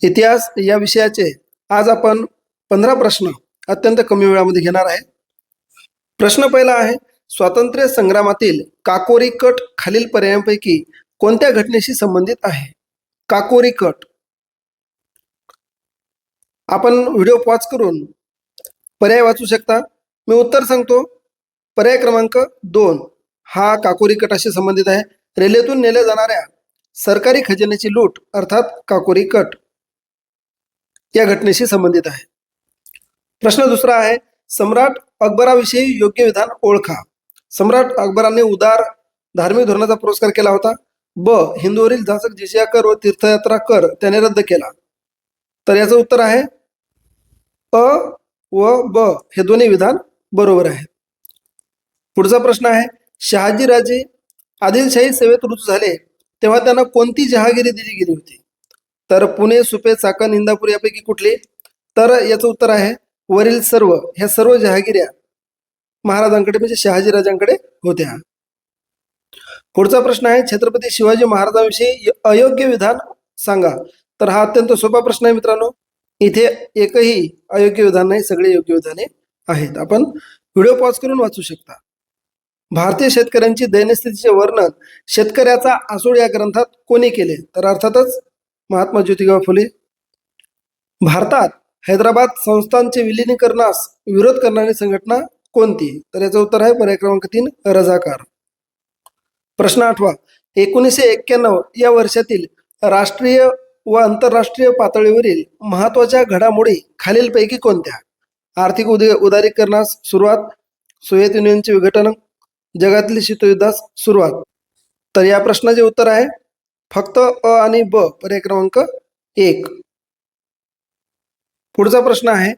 इतिहास या विषयाचे आज आपण 15 प्रश्न अत्यंत कमी वेळामध्ये घेणार आहे. प्रश्न पहिला आहे, स्वातंत्र्य संग्रामातील काकोरी कट खालील पर्यायांपैकी कोणत्या घटनेशी संबंधित आहे? काकोरी कट. आपण व्हिडिओ पॉज करून पर्याय वाचू शकता. मी उत्तर सांगतो. पर्याय क्रमांक 2 हा काकोरी कटाशी संबंधित आहे. रेल्वेतून नेल्या जाणाऱ्या सरकारी खजिन्याची लूट अर्थात काकोरी कट या घटनेशी संबंधित आहे. प्रश्न दुसरा आहे, सम्राट अकबराविषयी योग्य विधान ओळखा. सम्राट अकबराने उदार धार्मिक धोरणाचा पुरस्कार केला होता. ब. हिंदूवरील जाचक जिजिया कर व तीर्थयात्रा कर त्याने रद्द केला. तर याचं उत्तर आहे अ व ब हे दोन्ही विधान बरोबर आहे. पुढचा प्रश्न आहे, शहाजीराजे आदिलशाही सेवेत रुजू झाले तेव्हा त्यांना कोणती जहागिरी दिली गेली होती? तर पुणे, सुपे, चाकण, इंदापूर यापैकी कुठली? तर याचं उत्तर आहे वरील सर्व. ह्या सर्व जहागिऱ्या महाराजांकडे म्हणजे शहाजीराजांकडे होत्या. पुढचा प्रश्न आहे, छत्रपती शिवाजी महाराजांविषयी अयोग्य विधान सांगा. तर हा अत्यंत सोपा प्रश्न आहे मित्रांनो. इथे एकही अयोग्य विधान नाही, सगळे योग्य विधाने आहेत. आपण व्हिडिओ पॉज करून वाचू शकता. भारतीय शेतकऱ्यांची दैनस्थितीचे वर्णन शेतकऱ्याचा आसूड या ग्रंथात कोणी केले? तर अर्थातच महात्मा ज्योतिबा फुले. भारतात हैदराबाद संस्थानचे विलिनीकरणास विरोध करणारी संघटना कोणती? तर याचं उत्तर आहे पर्याय क्रमांक 3 रजाकार. प्रश्न 8, 1991 या वर्षातील राष्ट्रीय व आंतरराष्ट्रीय पातळीवरील महत्वाच्या घडामोडी खालीलपैकी कोणत्या? आर्थिक उदारीकरणास सुरुवात, सोव्हिएत युनियनचे विघटन, जगातील शीतयुद्धास सुरुवात. तर या प्रश्नाचे उत्तर आहे फक्त अ आणि ब, पर्याय क्रमांक 1. पुढचा प्रश्न आहे,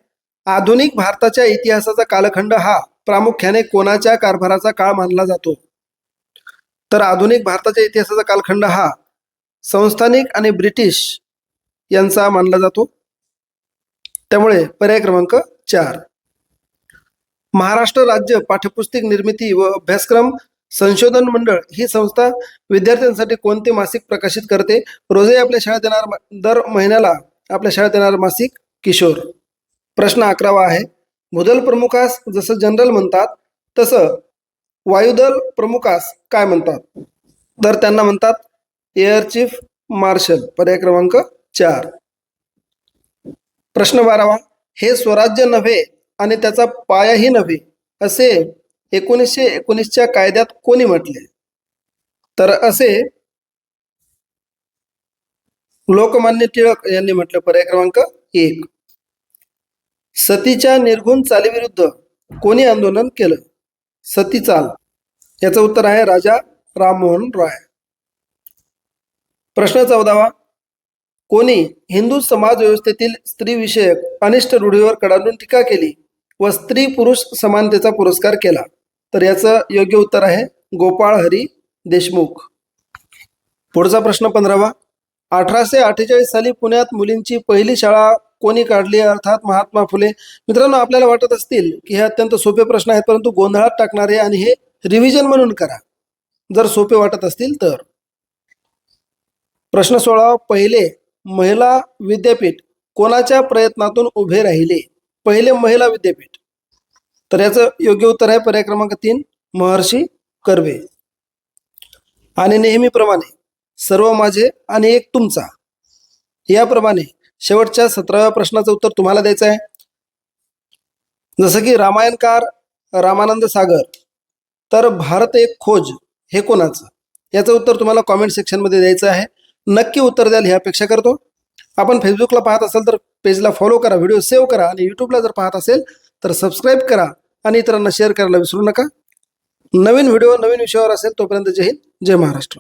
आधुनिक भारताच्या इतिहासाचा कालखंड हा प्रामुख्याने कोणाच्या कारभाराचा काळ मानला जातो? तर आधुनिक भारताच्या इतिहासाचा कालखंड हा संस्थानिक आणि ब्रिटिश यांचा मानला जातो. त्यामुळे पर्याय क्रमांक 4. महाराष्ट्र राज्य पाठ्यपुस्तक निर्मिती व अभ्यासक्रम संशोधन मंडळ ही संस्था विद्यार्थ्यांसाठी कोणते मासिक प्रकाशित करते? रोजही आपल्या शाळेत येणार, दर महिन्याला आपल्या शाळेत येणार मासिक किशोर. प्रश्न 11 आहे, भूदल प्रमुखास जसं जनरल म्हणतात तसं वायुदल प्रमुखास काय म्हणतात? तर त्यांना म्हणतात एअर चीफ मार्शल. पर्याय क्रमांक 4. प्रश्न 12, हे स्वराज्य नव्हे आणि त्याचा पायाही नव्हे असे 1919च्या कायद्यात कोणी म्हटले? तर असे लोकमान्य टिळक यांनी म्हटलं. पर्याय क्रमांक 1. सतीच्या निर्घुण चालीविरुद्ध कोणी आंदोलन केलं? सती चाल. याचं उत्तर आहे राजा राममोहन रॉय. प्रश्न 14, कोणी हिंदू समाज व्यवस्थेतील स्त्रीविषयक अनिष्ट रूढीवर कडाडून टीका केली व स्त्री पुरुष समानतेचा पुरस्कार केला? तर याचं योग्य उत्तर आहे गोपाळ हरी देशमुख. पुढचा प्रश्न 15, 1848 साली पुण्यात मुलींची पहिली शाळा कोणी काढली? अर्थात महात्मा फुले. मित्रांनो, आपल्याला वाटत असतील की हे अत्यंत सोपे प्रश्न आहेत, परंतु गोंधळात टाकणारे आणि हे रिव्हिजन म्हणून करा जर सोपे वाटत असतील तर. प्रश्न 16, पहिले महिला विद्यापीठ कोणाच्या प्रयत्नातून उभे राहिले? पहिले महिला विद्यापीठ. तर याचं योग्य उत्तर आहे पर्याय क्रमांक 3 महर्षी कर्वे. आणि नेहमीप्रमाणे सर्व माझे आणि एक तुमचा याप्रमाणे शेवटच्या 17व्या प्रश्नाचं उत्तर तुम्हाला द्यायचं आहे. जसं की रामायणकार रामानंद सागर, तर भारत एक खोज हे कोणाचं? याचं उत्तर तुम्हाला कॉमेंट सेक्शनमध्ये द्यायचं आहे. नक्की उत्तर द्याल ही अपेक्षा करतो. आपण फेसबुकला पाहत असाल तर पेजला फॉलो करा, व्हिडिओ सेव्ह करा आणि यूट्यूबला जर पाहत असेल तर सबस्क्राईब करा आणि इतरांना शेअर करायला विसरू नका. नवीन व्हिडिओ नवीन विषयावर असेल तोपर्यंत जय हिंद, जय महाराष्ट्र.